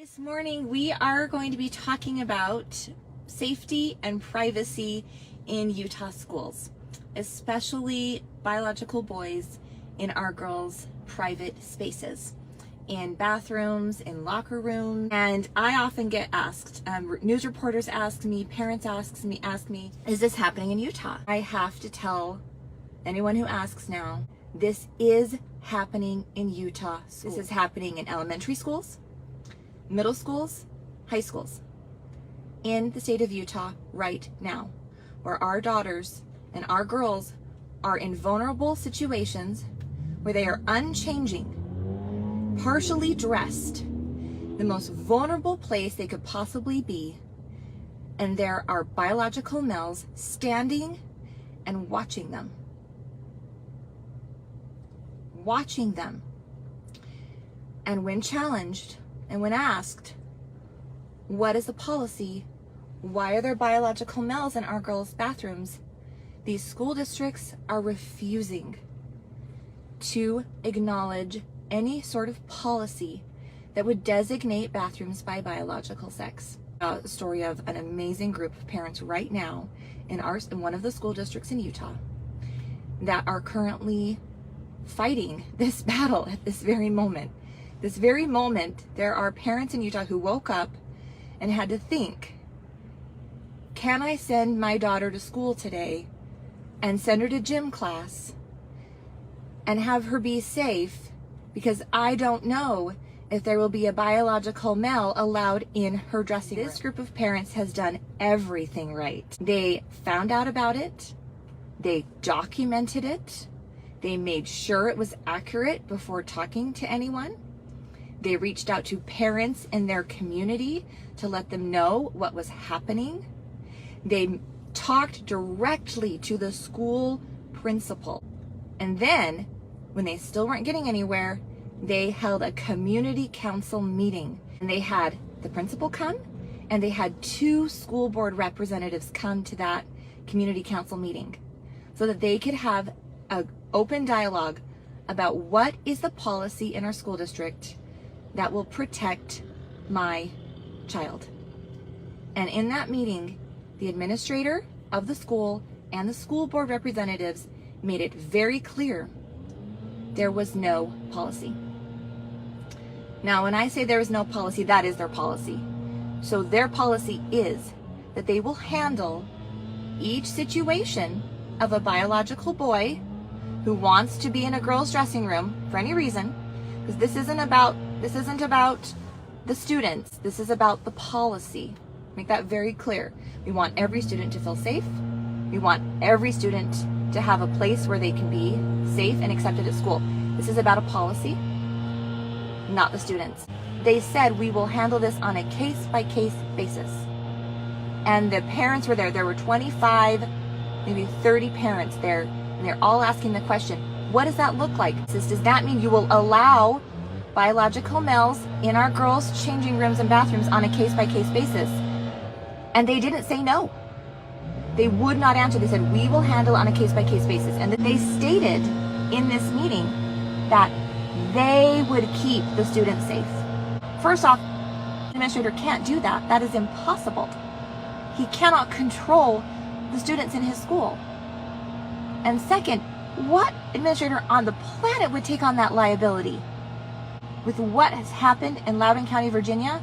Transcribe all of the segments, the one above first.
This morning we are going to be talking about safety and privacy in Utah schools, especially biological boys in our girls' private spaces, in bathrooms, in locker rooms. And I often get asked, news reporters ask me, parents ask me, is this happening in Utah? I have to tell anyone who asks now, this is happening in Utah schools. This is happening in elementary schools, middle schools, high schools in the state of Utah right now, where our daughters and our girls are in vulnerable situations where they are unchanging, partially dressed, the most vulnerable place they could possibly be, and there are biological males standing and watching them. And when challenged, and when asked, what is the policy? Why are there biological males in our girls' bathrooms? These school districts are refusing to acknowledge any sort of policy that would designate bathrooms by biological sex. A story of an amazing group of parents right now in one of the school districts in Utah that are currently fighting this battle at this very moment. This very moment, there are parents in Utah who woke up and had to think, can I send my daughter to school today and send her to gym class and have her be safe, because I don't know if there will be a biological male allowed in her dressing room. This group of parents has done everything right. They found out about it, they documented it, they made sure it was accurate before talking to anyone. They reached out to parents in their community to let them know what was happening. They talked directly to the school principal. And then, when they still weren't getting anywhere, they held a community council meeting. And they had the principal come, and they had 2 school board representatives come to that community council meeting so that they could have an open dialogue about what is the policy in our school district that will protect my child. And in that meeting, the administrator of the school and the school board representatives made it very clear there was no policy. Now, when I say there is no policy, that is their policy. So their policy is that they will handle each situation of a biological boy who wants to be in a girl's dressing room for any reason, because this isn't about the students, this is about the policy. Make that very clear. We want every student to feel safe. We want every student to have a place where they can be safe and accepted at school. This is about a policy, not the students. They said we will handle this on a case-by-case basis. And the parents were there. There were 25, maybe 30 parents there, and they're all asking the question, what does that look like? Does that mean you will allow biological males in our girls' changing rooms and bathrooms on a case-by-case basis? And they didn't say no. They would not answer. They said, we will handle on a case-by-case basis. And they stated in this meeting that they would keep the students safe. First off, the administrator can't do that. That is impossible. He cannot control the students in his school. And second, what administrator on the planet would take on that liability? With what has happened in Loudoun County, Virginia,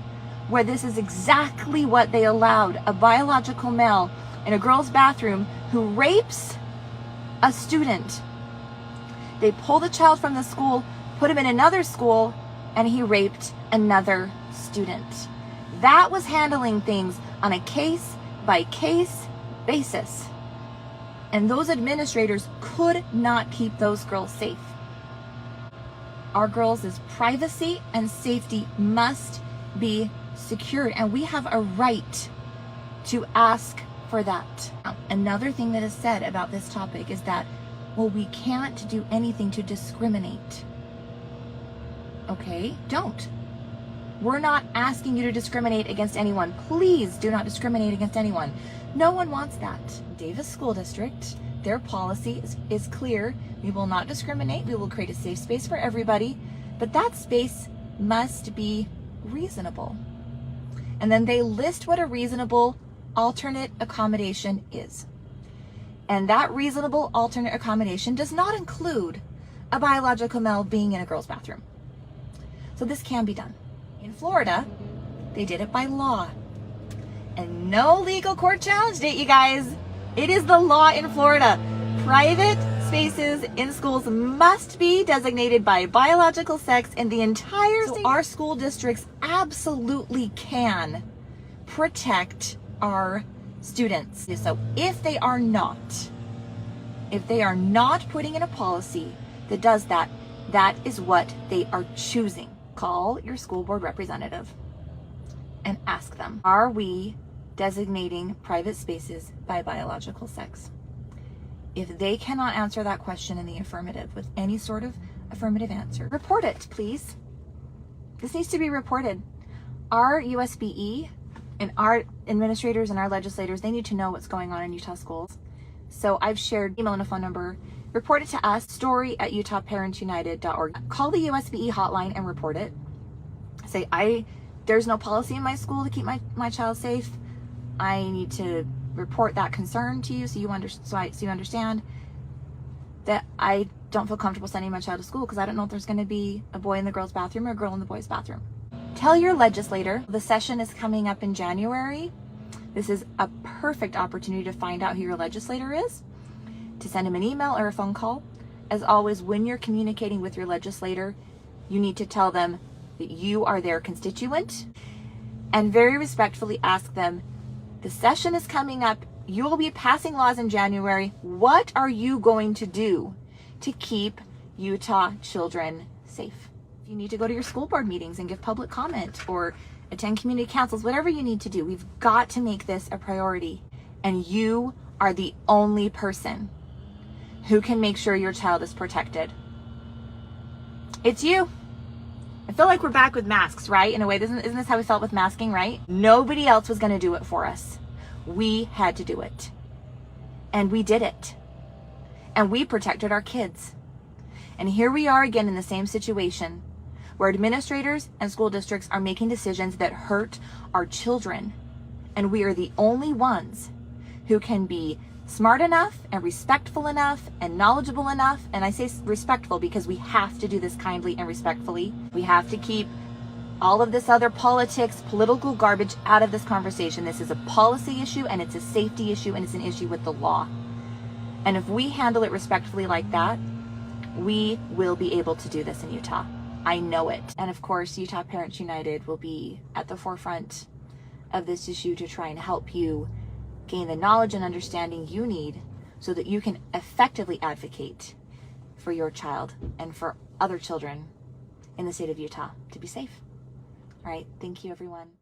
where this is exactly what they allowed, a biological male in a girl's bathroom who rapes a student. They pull the child from the school, put him in another school, and he raped another student. That was handling things on a case-by-case basis. And those administrators could not keep those girls safe. Our girls' privacy and safety must be secured, and we have a right to ask for that. Another thing that is said about this topic is that, well, we can't do anything to discriminate. Okay, don't. We're not asking you to discriminate against anyone. Please do not discriminate against anyone. No one wants that. Davis School District, their policy is clear. We will not discriminate. We will create a safe space for everybody, but that space must be reasonable. And then they list what a reasonable alternate accommodation is. And that reasonable alternate accommodation does not include a biological male being in a girl's bathroom. So this can be done. In Florida, they did it by law. And no legal court challenged it, you guys. It is the law in Florida. Private spaces in schools must be designated by biological sex in the entire state. So our school districts absolutely can protect our students. So if they are not putting in a policy that does that, that is what they are choosing. Call your school board representative and ask them, are we designating private spaces by biological sex? If they cannot answer that question in the affirmative with any sort of affirmative answer, report it, please. This needs to be reported. Our USBE and our administrators and our legislators, they need to know what's going on in Utah schools. So I've shared email and a phone number. Report it to us, story@utahparentsunited.org. Call the USBE hotline and report it. Say, there's no policy in my school to keep my child safe. I need to report that concern to you so you understand that I don't feel comfortable sending my child to school because I don't know if there's going to be a boy in the girl's bathroom or a girl in the boy's bathroom. Tell your legislator. The session is coming up in January. This is a perfect opportunity to find out who your legislator is, to send him an email or a phone call. As always, when you're communicating with your legislator, you need to tell them that you are their constituent and very respectfully ask them, the session is coming up. You will be passing laws in January. What are you going to do to keep Utah children safe? You need to go to your school board meetings and give public comment or attend community councils, whatever you need to do. We've got to make this a priority. And you are the only person who can make sure your child is protected. It's you. I feel like we're back with masks, right? In a way, isn't this how we felt with masking, right? Nobody else was going to do it for us. We had to do it. And we did it. And we protected our kids. And here we are again in the same situation where administrators and school districts are making decisions that hurt our children. And we are the only ones who can be smart enough and respectful enough and knowledgeable enough. And I say respectful because we have to do this kindly and respectfully. We have to keep all of this other politics, political garbage out of this conversation. This is a policy issue and it's a safety issue and it's an issue with the law. And if we handle it respectfully like that, we will be able to do this in Utah. I know it. And of course, Utah Parents United will be at the forefront of this issue to try and help you gain the knowledge and understanding you need so that you can effectively advocate for your child and for other children in the state of Utah to be safe. All right. Thank you, everyone.